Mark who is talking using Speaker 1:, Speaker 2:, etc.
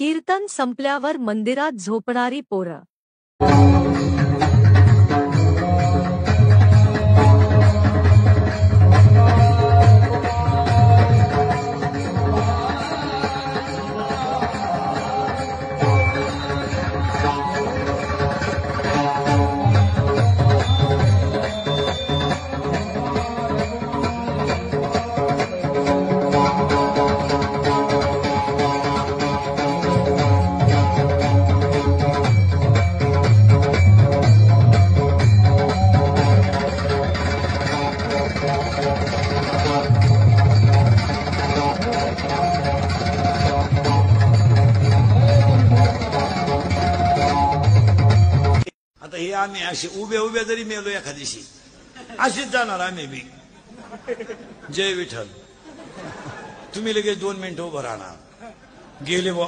Speaker 1: कीर्तन संपल्यावर मंदिरात झोपणारी पोरं.
Speaker 2: आता हे आम्ही असे उभ्या उभ्या जरी मेलो एखादीशी अशीच जाणार आम्ही बी. जय विठ्ठल. तुम्ही लगेच 2 मिनिटं उभं राहणार. गेले बा